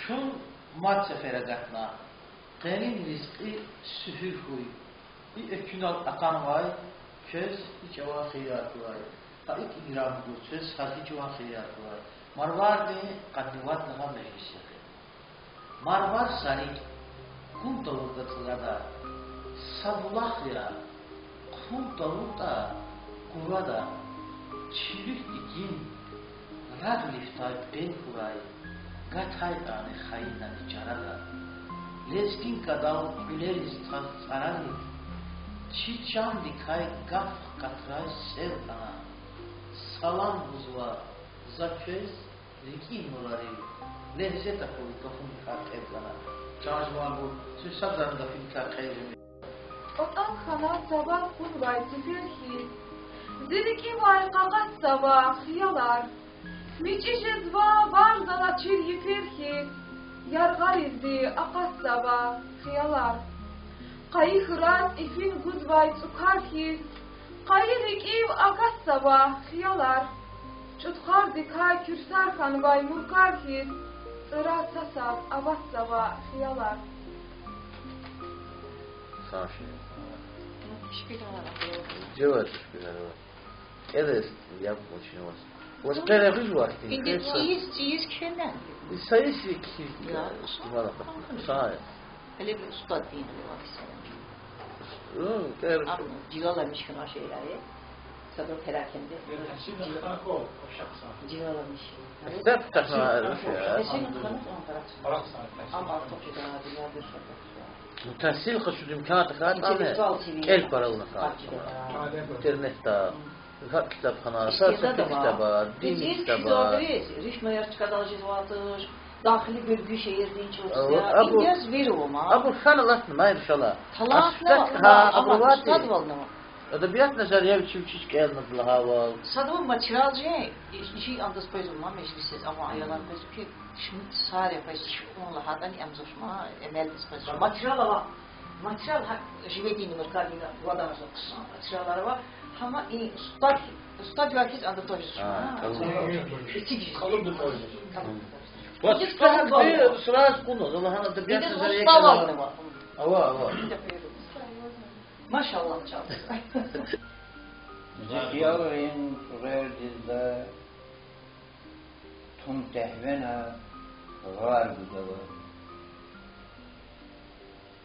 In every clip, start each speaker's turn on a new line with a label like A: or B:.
A: Çün madde feragatna. Qenin rizqi sühül huy. Bir ökünal akan vay. Köz hiç ava xiyatı vay. Taik igram bu söz hadi çuva xiyatı vay. Marvar ne qadivat naha meclisi. Marvar sarik kum tavukatılada sabullah ya kum tavukta kuvada çilik dikin rad liftay ben kuray gatay ani khayna icarada leskin kadal güleriz sarani çiçam dikay gaf katray sevdana salam buzva zaköz rikin mulari lezzet akıl kafın kalkevdana Çağrıcılar bu söz sabzarında filkar kayırımı
B: Otan kana sabah kurvay tüfürki Ziriki vay kagat sabah hiyalar Miçişiz va barzala çir yifirki Yargar izdi akas sabah hiyalar Kayı hırat ifin gudvay tukarki Kayı iv akas sabah hiyalar Çutkar dikay kürsar kanvay murkarki Irat sasat avas sabah hiyalar
C: Sashi.
D: Шпиляла.
C: Делает шпиляла. Это я очень вас. Вот когда вы живете,
D: Есть кенен.
C: и саиси ки. Вала. Сая.
D: Hele bir usta değil var sen.
C: Ну, это
D: Abi cilalamış kına şeyleri. Sadır perakende. Cilalamış.
C: это такая.
D: Eşin kanı ama çok da dünya bir şey.
C: تحصيل خشود إمكانات خاطئة كل برا خاطئة إنترنت تا خاط كتاب خناقة صار كتابات دين كتابات
D: ريش ما يرتكض الجواتش داخلي بلقي شيء دين شو إنجاز بيرو ما
C: أبو خان الله ما إن شاء الله
D: خلاص
C: أبواتي
D: صدق
C: أدبيات نظرية بتشوف كأن نطلعها و
D: صدق материалжи شيء عندس بيزو ما مجلس أما أيضا بيزو كي شمت ساري بيز شون لهذا ني أمزوش ما إمال بيز материал لا материал живедين مركالين وضع قصة материال لا هما إيه استاد واحد عند توجس
C: خلود التوجس بس كان سراج كونه والله أنا أدبيات نظرية كذا أوا
D: ما شاء الله ان شاء الله
E: Ziyaretin verdiğinde tüm tehvene var budalı.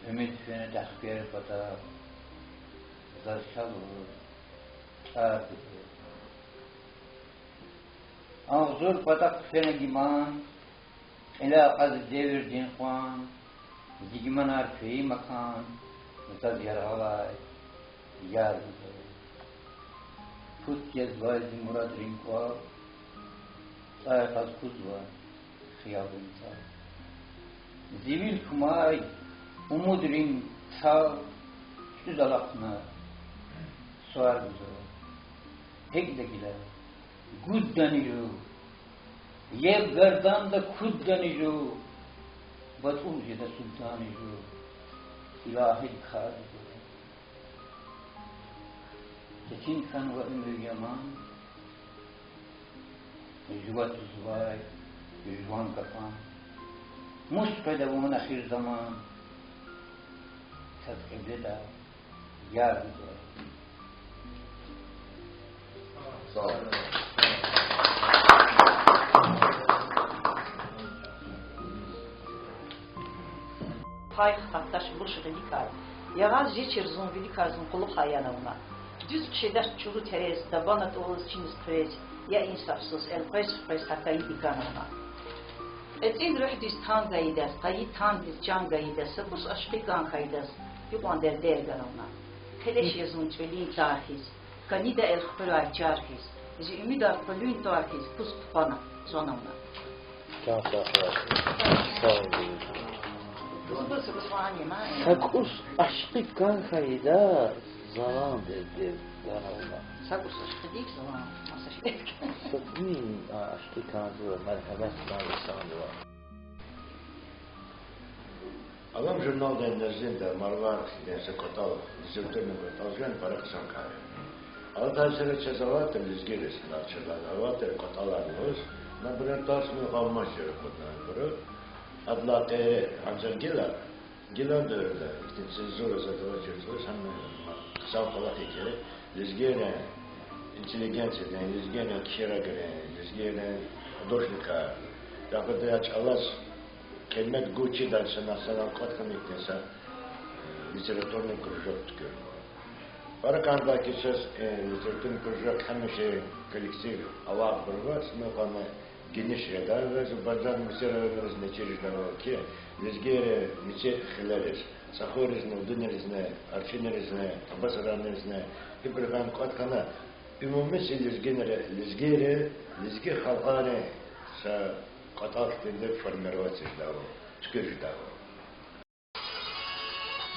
E: Ümit fene tahkir pata zarşalı tabi. Ağzur patak fene giman ila qaz devir din kwan giman arfi makan Zad yaralay yar Put yazvay murad rinkwa Sayfaz kuzva Khiyabun sa Zivil kumay Umud ring Sav Şu dalakna Suar buzo Hek de gila Gud daniyo Yev gardan da kud daniyo Bat umjida sultaniyo İlahi kârı Tekin kan ve ömür yaman Yüvat uzvay Yüzvan kapan Muspede ve ahir zaman Sadkede da Yar uzvay
C: Sağ olun.
D: Hay hattaş buluşu velikar. Yağaz geçir zon velikarzın kulu hayanavna. Düz kişiler çuru terez, dabanat oğuz çiniz terez, ya insafsız, el pres hatayı dikanavna. Etin rühdüz tan gayidas, kayı tan diz can gayidas, bus aşkı gan kaydas, yuvan der ganavna. Keleş yazın çvelin tarhiz, kanida el khpıray çarhiz, zi ümidar palün tarhiz, pus tupana zonavna.
C: Sakus aşkı kan kayda zaman dedi bana.
D: Sakus aşkı değil zaman.
C: Sakni aşkı kan diyor, merhamet kan diyor.
F: Avem jurnal de enerjinde marvar dense kotal, diziltörünü kotal, jön para kısan kare. Avta sene çezavatır lizgiriz, narçılar, avatır kotalarımız, na bir tarsını kalmaz yere kotan kuru. Adlatı ancak gila dörde. İşte siz zor zaten çözüyoruz. Hem kısa kalak hikaye. Lizgene intelligencija, lizgene kişiragre, lizgene художника. Я когда чалас кельмет гучи дальше на санал каткамиктенса литературный кружок тükür. Паракандaki söz literatürный кружок hemşe коллектив Allah burva smekana geniş redar ve zubazdan mesela ne çeşitler ki lizgere miçe xilaliz sahorizne udinelizne arşinerizne ambasadanizne ibrahim katkana ümumi lizgere halkane sa katakhtinde формироваться ждало tükür ждало.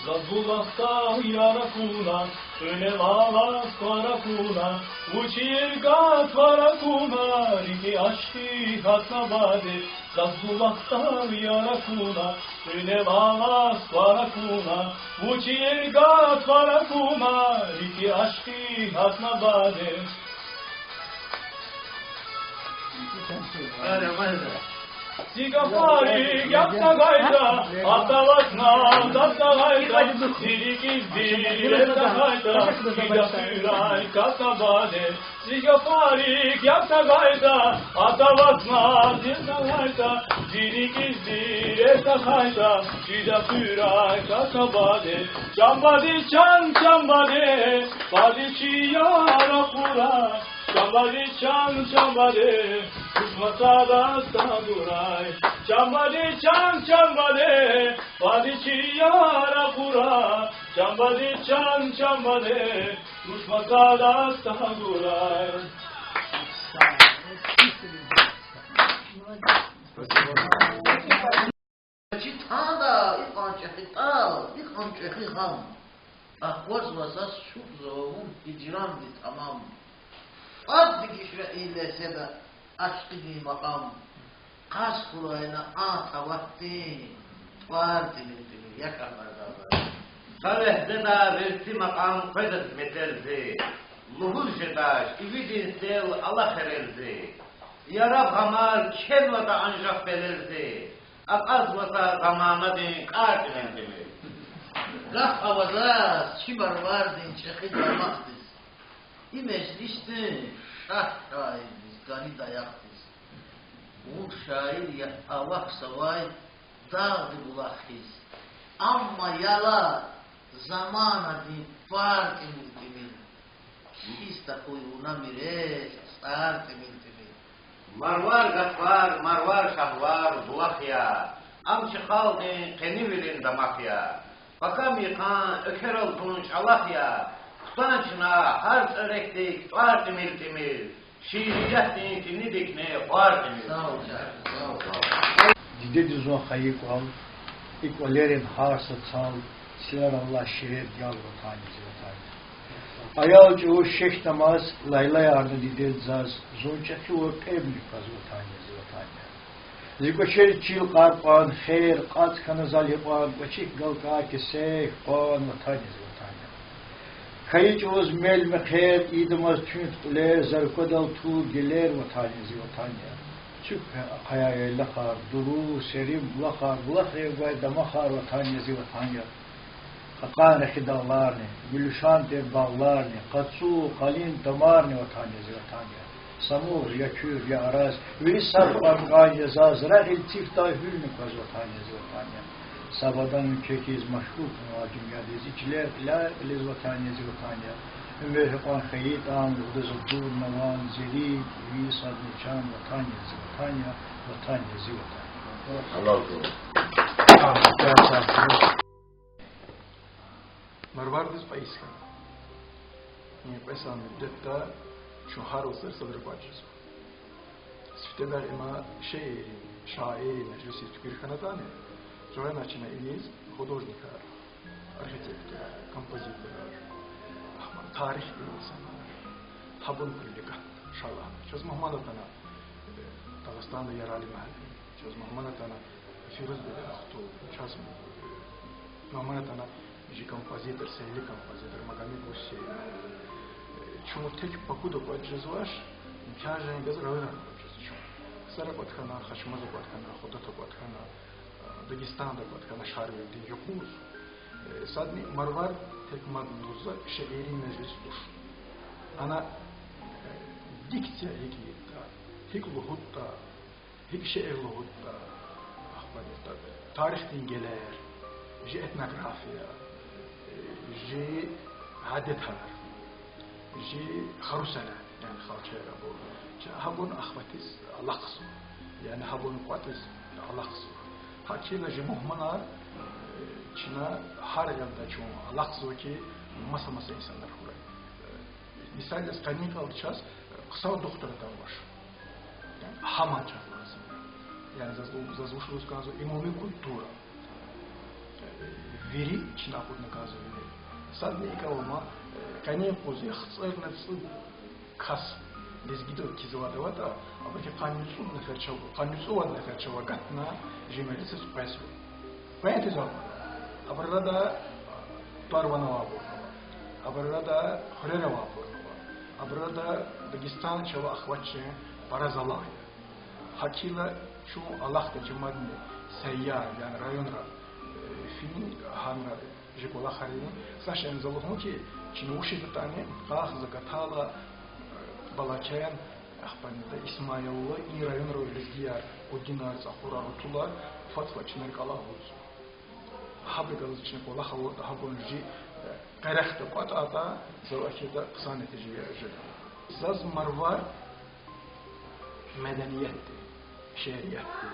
G: Забулахта яракуна, önevала скоrakuna, учирга тваракуна, рики ашти хатнабаде. Забулахта яракуна, önevала скоrakuna, учирга тваракуна, рики ашти хатнабаде. Sigafari yapta gayda, atavatna dasta gayda, diriki direta gayda, gidafıray kasabade. Sigafari yapta gayda, atavatna dasta gayda, diriki direta gayda, gidafıray kasabade. Çambadi çan çambade, badiçi yara pura. Chambadi chan chambadi, kusmatada sadurai. Chambadi chan chambadi, padichi yara pura. Chambadi chan chambadi, kusmatada sadurai.
C: Chitanda, ikon cheham. Ahvaz vasas şub zoğun icram di tamam. Az bir kişi iyilese de aşkı bir makam. Kas kulayına ata vakti. Var demir yakarlarda var.
E: Salehde da verti makam kaydet meteldi. Luhul jedaş, ividin sel Allah hereldi. Yarab hamar kenvada ancak belirdi. Az vata zamana din kartinen demir.
C: Gaf havada çibar vardın çekil varmaktız. İmeclişti şah şairiz, gani dayaktız. Bu şair ya avak savay dağdı bulakiz. Amma yala zamana din fark emil. Kista kuyuna mires, sar emil.
E: Marvar gaffar, marvar şahvar bulakya. Amçı kaldın kenivilin damakya. Fakam yıkan öker ol tunç alakya. Kutançına harç örektik, var timil. Şiiriyat dinki dikne, var timil.
C: Sağ ol şair, sağ ol.
H: Dide düzün hayık al, ikvalerin harsa çal, siler Allah şiret yal vataniz vataniz. Ayalcı o şeyh namaz, layla yardı dide zaz, zonçaki o evlik az vataniz vataniz. Zikoşer çil qarpan, xeyr, qat kanazal yapan, baçik galka ki seyh, pan vataniz vataniz. Kayıç oz mel me xeyr, idimaz çünt uler, zarkodal tu geler vataniz vataniz. Çık hayaya lakar, duru, serim, lakar, bulakir vay damakar vataniz vataniz. Hakan rekidallarni, gülüşan ter bağlarni, katsu, kalin, damarni vataniz vataniz. Samur, ya kür, ya araz, ve sarfar gayya zaz, rahil tifta hülnü kaz vataniz vataniz. Sabadan ülkekiz maşhur muacim yadiz, içler la eliz vataniz vataniz. Ömer hepan khayit an, udaz dur navan, zerid, ve sadni çan vataniz vataniz, vataniz vataniz.
F: Allah
I: Marvardiz Paiska. Не писал müddette şuhar olsa sadrıbacız. Sifteler ima şairi meclisi tükür kanadane. Sonra начина iliyiz художникlar, arhitektör, kompozitörler, tarih bir insanlar, tabun kulliga, şallah. Çöz Muhammad'ına Dağıstan'da yaralı mahalle. Çöz Muhammad'ına Firuz bile ahtu, çöz Muhammad'ına bir kompozitör, seyli kompozitör, Magomed Hüseyin. Чому tek покуда поджизваш, каже без равна поджизваш. Сара подхана, хашмазу подхана, ходата подхана, Дагестанда, когда шарили, где Юкус, садни Марвар, так маднуза, шеери межлис душ. Она дикция егита, хик лухутта, хик шеер лухутта, тарих тинgelер, ji etnografiya, ji adetler, ji harusana, yani halçaya bu. Habun ahvatis Allah kısmı, yani habun kuatis Allah kısmı. Hakiyla ji muhmanar, Çin'e her yılda çoğu Allah kısmı ki masa insanlar kuray. Misal klinik alacağız, kısa doktora da var. Yani hamaca lazım. Yani zaзвучило сказано имаме культура. Вери Çin'e akudna kazanıyor. Sadece ikavama kaniye pozu yaxtsırna tsı kas. Biz gidiyor kizvada da ama ki kanüsü var neferçava gatna jimelisi spesio. Payet izah. Abarada Tarvana var. Abarada Xurera var. Abarada Dagestan çava ahvatçı Parazalay. Hakila şu Allah'ta cemaatinde seyyar yani rayonra film hanlar jikola harini saşen zalıhın ki çinuşi bir tane kahzı katala balakayan ahbanida İsmail'la iyi rayonra öylezgiyar o dinar zahura utular fatva çinek Allah olsun. Habri gazı çinek Allah havurda habunji qaraqda qatata zavakida qısa neticeye öjüdü. Zaz marvar medeniyetti. Şeriyetti,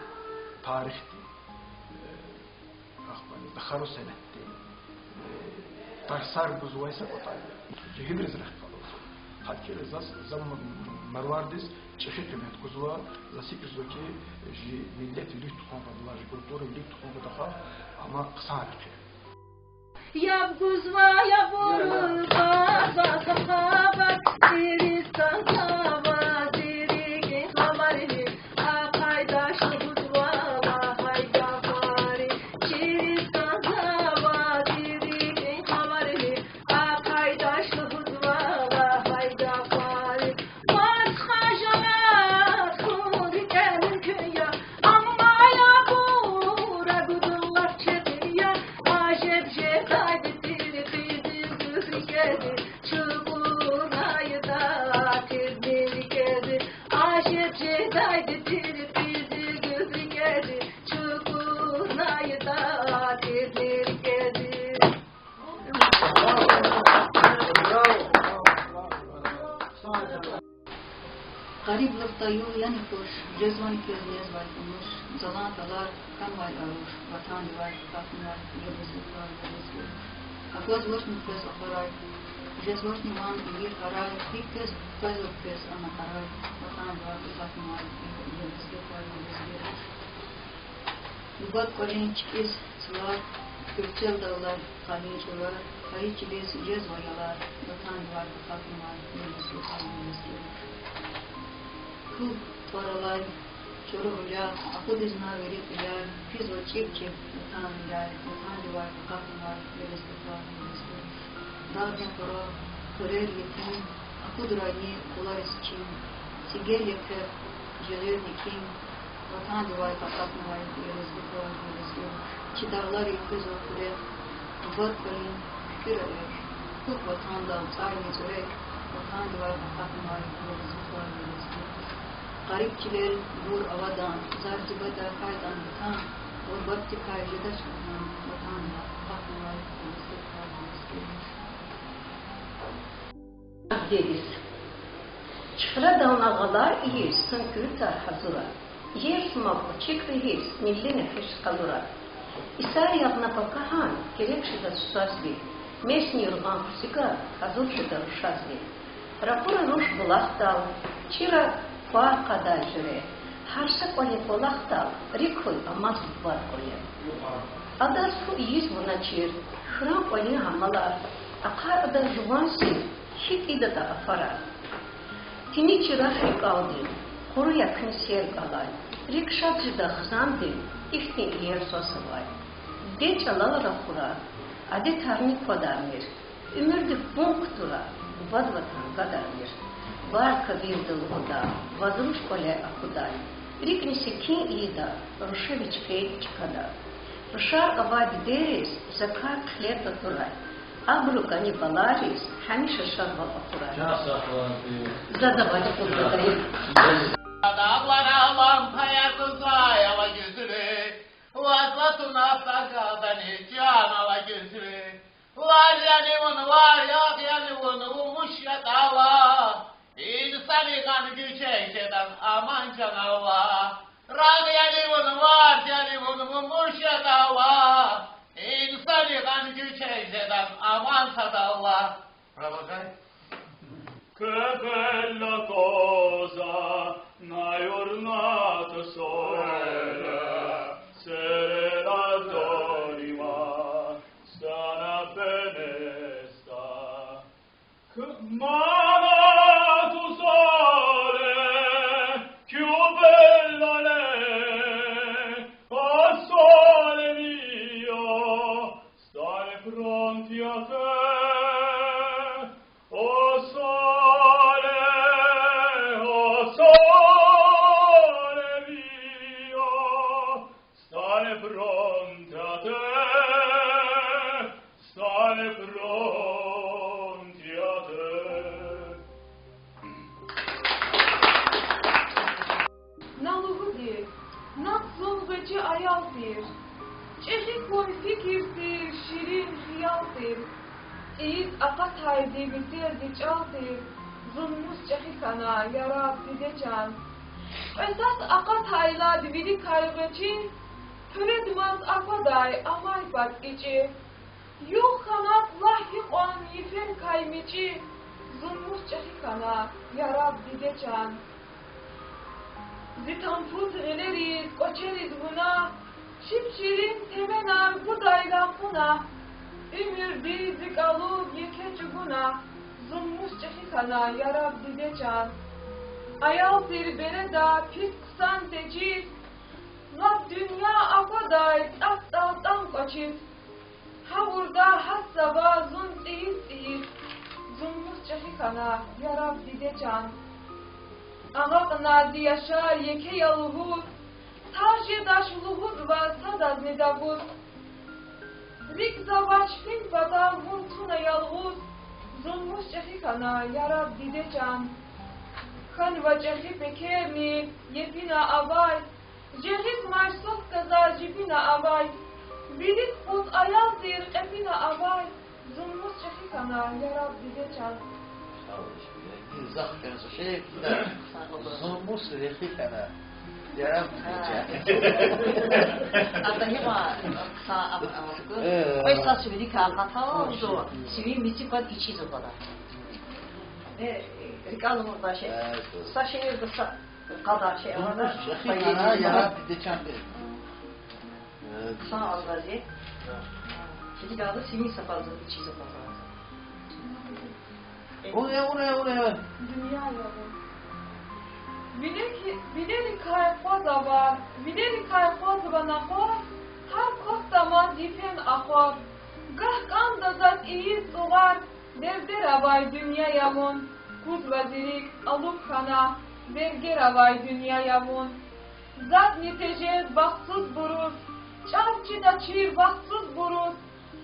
I: tarihti, daharu senetti, tarsar buzuvaysa kotaydı. Cihidriz rehkalısı. Hakire zaman marvardiz, çeşitlimet kuzuva, zasikrizdeki millet lüt konfadılar, kulturu lüt konfadılar ama kısa harfi.
J: Ya kuzva ya burulba, zasahabat, diristan hava, dirigi hamarili.
K: Gariplıkta yol yanıkmış, cezvan közlez var bulmuş, zalantalar kan var aruş, vatan var, katın var, yıldızlık var, yıldızlık. Akvaz başını köz aparay, cezvaşını van bir haray, bir köz ana haray, vatan var, katın var, yıldızlık var, yıldızlık. Yubat kolin çıkız, sılar, Kürtçel dağlar, kalınçılar, kayıçiliz, cezvayalar, vatan var, katın var, yıldızlık var, yıldızlık. Kul paralar, çoruğuyla, akıl izna verip iler, fiz o çek, vatan iler, vatan var, katın var, yıldızlık var, yıldızlık. Dağdan para, kırer yetim, akıl durayı, kular isçin, sigel yeter, celir nikim, vatan var, katın var, yıldızlık var, yıldızlık. Çidağlar yıkız o kurer, ubat kalın, fikir erer, kul vatandan, sarı zörek, vatan var, katın var, yıldızlık var, yıldızlık. Garipçiler vur avadan, zarcıbada kaydan vatan, orbatti kaycıda çıkan vatanla, bakmalar, yıldızlık var, yıldızlık.
L: Deriz. Çıfra damlağalar iyiz, sınkürtar hazıra. Yer sumaklı çıkı iyiz, milli nefes kalura. İsar yapna pakahan, gerekşida susazli. Mesni yurgan kusika, hazırşida ruşazli. Rapura ruş bulaktal, çira var kadar jüre. Harsa kone kolaktal, rikoy amaz var koye. Adar su iyiz buna çir, şuran kone hamalar. Akar adar juvansi, şik idata afarar. Tini çira frikaldi, kuru yakın ser kalay. Rikşatçıda hızandı, iftin yer sosavay. Deç alal rakura, adet harni kodamir. Ümürdü punktura, vadvatan gadamir. Var kabir dılgıda, vazılış kole akuday. Рикнеси кин ида, рушевич кейт чкада. Рушар абад дерис, закар хлета турай. Абрук они баларис, хамиша шарва атурай. Задавали курдары.
E: Dağlara lampaya kızay ala gözüre, vazlatuna beni can ala gözüre. Var yani bunu var yani bunu umuş ya dava. İnsanı kan güçeyşeden aman can Allah. Rag yani bunu var yani bunu umuş ya dava. İnsanı kan güçeyşeden aman sadallah. Rabakay.
G: Che bella cosa, una giornata sola, serena d'anima, sana bene sta. Mamma tu sole, più bella lei, oh sole mio, stare pronti a te.
B: Fikirdir, şirin hiyaldir. Eğit akat haydi bitirdi çaldır. Zulmus çekikana yarab didecan. Esas akat hayla dividi kaygıcı. Töredmaz apaday amay bat içi. Yuh kanat lahi on yifen kaymici. Zulmus çekikana yarab didecan. Zitanfut geleriz, koçeriz buna. Şipşirin temenar bu daylankuna, ümür dizik alıp yeke çuguna, zulmus çekikana yarab didecan. Ayal zirbere da pis kusan teciz, lat dünya apaday tak daldan koçiz. Havurda hassaba zun tsiyiz, zulmus çekikana yarab didecan. Ağakına diyaşar yeke yalıhut, Tarje daşluhud va sadaz nedavud. Rik zavaç fin badal vuntuna yalğuz. Zulmus çekikana yarab didecan. Kan va çekhi pekerni yepina avay. Cehis marsos kaza jipina avay. Vidik hut ayal zir epina avay. Zulmus çekikana yarab didecan.
C: Zahken şey zulmus çekikana. Yarab didecan.
D: Adahima sa avukku. Questa si vedi calcato, si vede mi tipo inciso bana. Ricaldo burada şey. Sa şehirde sa kadar şey var.
C: Çekikana yarab didecan derim.
D: Sa alvazi. Şimdi kaldı simi sapazı inciso bana.
C: Oraya.
B: Dünya yolu. Bileri kayfaz var, bileri kayfaz bana koy, her kostamaz yifen ahor. Gah kan da zat iyi soğar, derder avay dünya yamun. Kuz vazirik alıp kana, verger avay dünya yamun. Zat nitecez baksız buruz, çarçı da çir baksız buruz.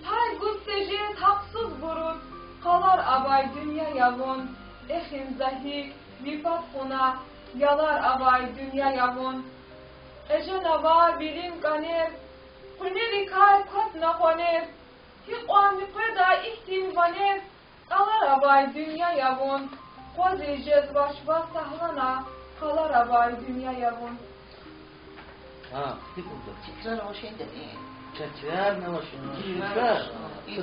B: Pay gustecez haksız buruz, kalar avay dünya yamun. Ehin zahik, vifat kuna, yalar avay dünya yavun. Ejen ava bilim kaner, kuneri kay kot nakoner. Hik oan miqda ihtim vaner, kalar avay dünya yavun. Kozi jez başba sahlana, kalar avay dünya yavun.
C: Ha, fikirde.
D: Tekrar o şey dedi.
C: Tekrar ne var şimdi? Tekrar.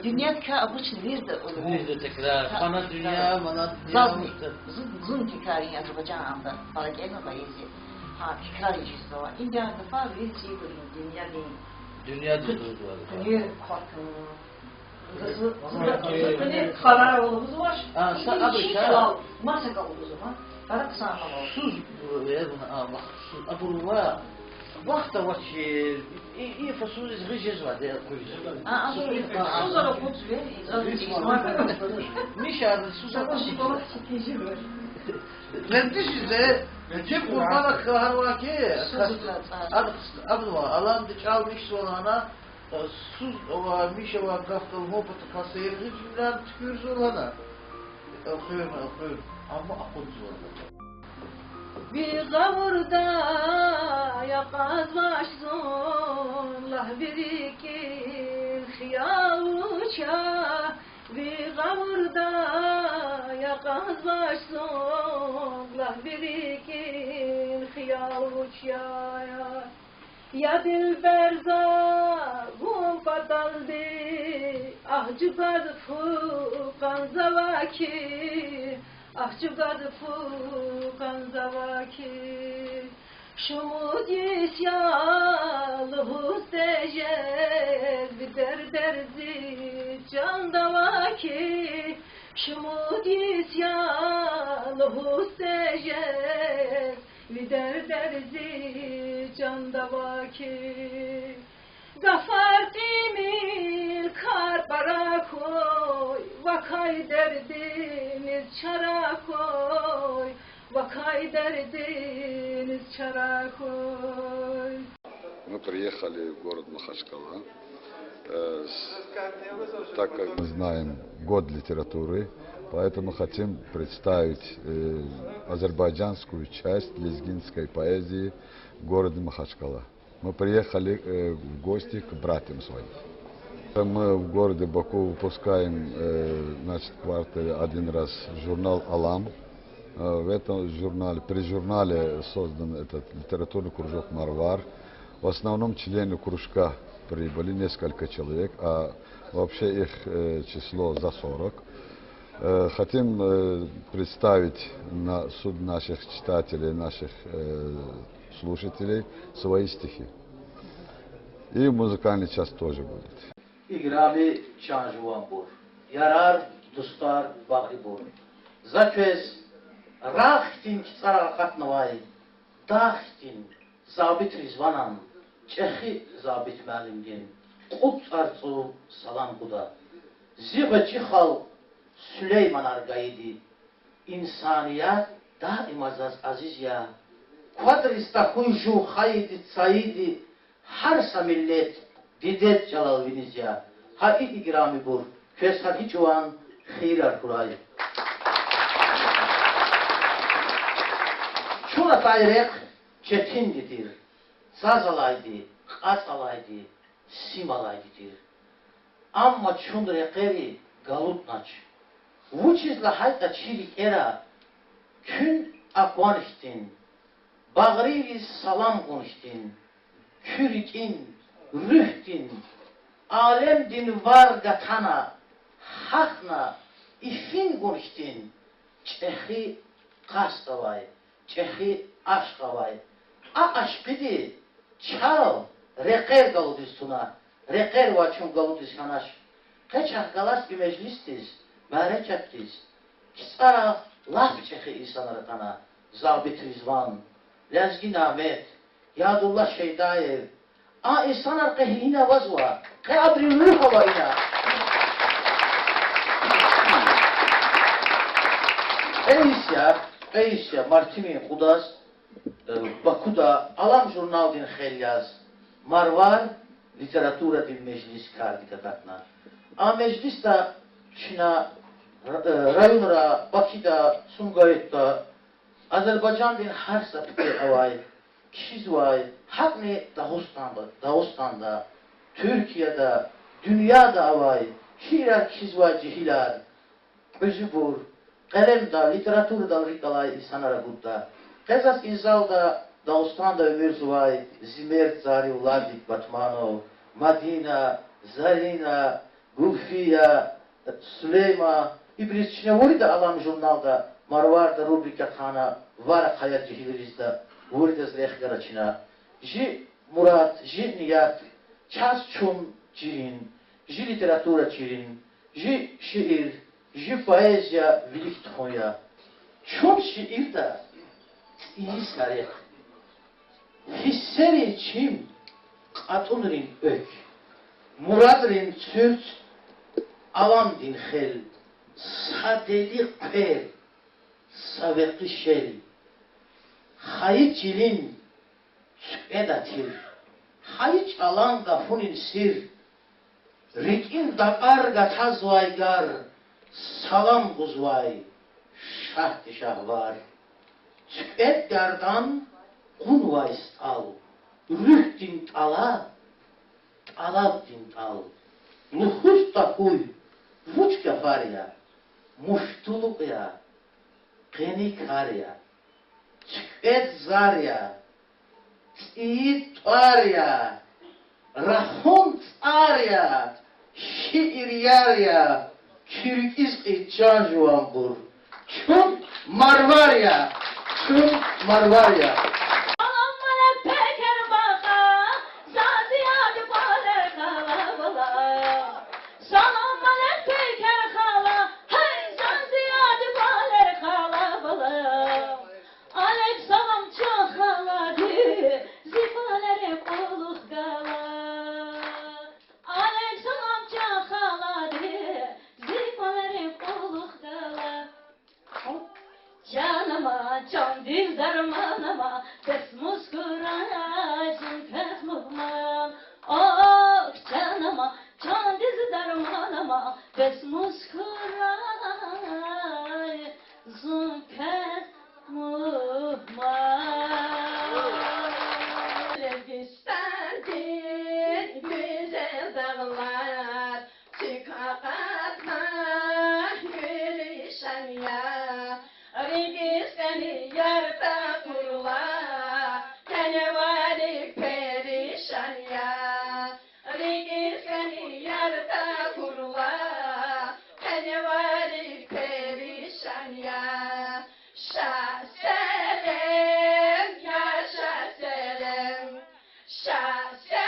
D: Dünya ka обычно verdi.
C: Verdi tekrar. Bana dünya, bana dünya.
D: Zun tekrarı Azerbaycan'da. Bana gelme bayezi. Ha tekrar işisi var. İndiya defa verdi dünya değil.
C: Dünya dedi.
D: Dünya korku. Zıkkını karar oğlumuz var.
C: Ha, sen abi şah.
D: Masa kaldı o zaman. Para kısa ama.
C: Sus ver buna ama. Sus. Abulva. Vakta vakir. İyi fasulye gıcız var diye koyacağız.
D: Ha, sonra kut ver.
C: Mişardı susar.
D: Şikolat çekici ver.
A: Ne düşünce? Kim kurbanı kahar ki? Adı var. Alan da çalmış olana sus varmış ama kafkalı muhabbeti kasayır cümlen tükürüz olana. Okuyun. Ama akılsız olana.
J: Bir kavurda yakaz başsınlar bir iki hıyal uça. Bir kavurda yakaz başsınlar bir iki hıyal uça. Ya dilber zavun fataldi ahcı gadı fukan zavaki. Ahcı gadı fukan zavaki. Şumud yisyalı hustecez bir derzi can davaki. Şumud yisyalı hustecez bir derzi can davaki. Gafartimil kar para koy, vakay derdiniz çara koy, vakay derdiniz çara koy.
M: Мы приехали в город Махачкала, так как мы знаем год литературы, поэтому хотим представить азербайджанскую часть лезгинской поэзии в городе Махачкала. Мы приехали в гости к братьям своим. Мы в городе Баку выпускаем в квартале один раз журнал «Алам». В этом журнале, при журнале создан этот литературный кружок «Марвар». В основном члены кружка прибыли несколько человек, а вообще их число за 40. Хотим представить на суд наших читателей, наших слушателей свои стихи. И музыкальный час тоже будет.
A: İgrami çanjuan bur. Yarar dostlar bağı bur. Zaköz rahtin ki sarakat navay. Dahtin zabit rizvanan. Çehi zabit məlimgin. Quds arzu salam kuda. Zibacı xal Süleyman Argayidi. İnsaniyet daim aziz ya. Quadrista huyju haydi sayidi. Harsa millet didet çalal vinizya. Hadi igrami bur. Köz hadi çoğan xeyrar kurayı. Şuna dairek çetindidir. Saz alaydı, qas alaydı, sim alaydıdır. Amma çun rekeri galutnaç. Vuçizla hayta çirik era kün akvaniştin. Bağrıyla salam konuştin. Kürikin, rühtin. Alemdin var gatana. Hakna, ifin konuştin. Çehi qas davay. Çehi aşk davay. A aşkıdı. Çal. Reker galudis tuna. Reker vaçun galudis hanaş. Kaçak galas bir meclistiz. Berekettiz. Kisara laf çehi insanlara kana. Zabit Rizvan. Lezgin Ahmet. Yadullah Şeydayev. A insanlar kehine vazva. Keadri ruh havayına. Eysya, Martimi Kudas, Bakuda, Alam Jurnal din Xelyaz, Marvar, Literatura din Meclis Kardikatatna. A meclis da Çina, Rayunra, Bakıda, Sumgayet'ta, Azerbaycan din Harsa Pıkır Havay, Kizvay, Hakni Dağıstan'da, Türkiye'de, dünyada Havay, Şirar Kizvay Cihilar, Özübur, Qalemda, literaturda rikalay insanlara budda. Qezas İnzalda, Dağıstan'da Ömür Zuvay, Zimert Zari Uladik Batmanov, Madina, Zarina, Gulfiya, Süleyma, İbris Çinevurida Alam Jurnalda, Marvarda rubrika khana, Varak Hayat Cihirizda, Vurida Zrexgara Çina, Ji Murat, Ji Niyat, Ças Çun Cirin, Ji literatura Cirin, Ji şiir, Ji poezya vilik txoya. Çun şiirda iyi sarık. Hisseri çim atunrin ök. Muradrin Türk avam din xel. Sadelik per.
N: sabıklı şel, hayıç ilin edatir, hayıç alan gafunin sir, rikin dakar gataz vaygar, salam kuzvay, şah dişah var, tüket gardan, kun vayst al, rüh din tala, talab din tal, luhus da kuy, vuç gafar ya, muştuluk ya, keni kar ya, tüket zar ya, tiyit var ya, rahun tsar ya, şiir yar ya, kürkiz içcan juambur, çum marvar ya, çum marvar ya.
O: Canıma, can dil dermanıma, ses muskuraysın pes muhman. Oh canıma, can dil dermanıma, ses muskuraysın pes muhman.
J: Gösterdi güzel dağlar, çıkakatma gülüşen ya. Rigi seni yarda kurula, tenevalik perişan ya. Rigi seni yarda kurula, tenevalik perişan ya. Şah selam, yaşa selam, şah selam.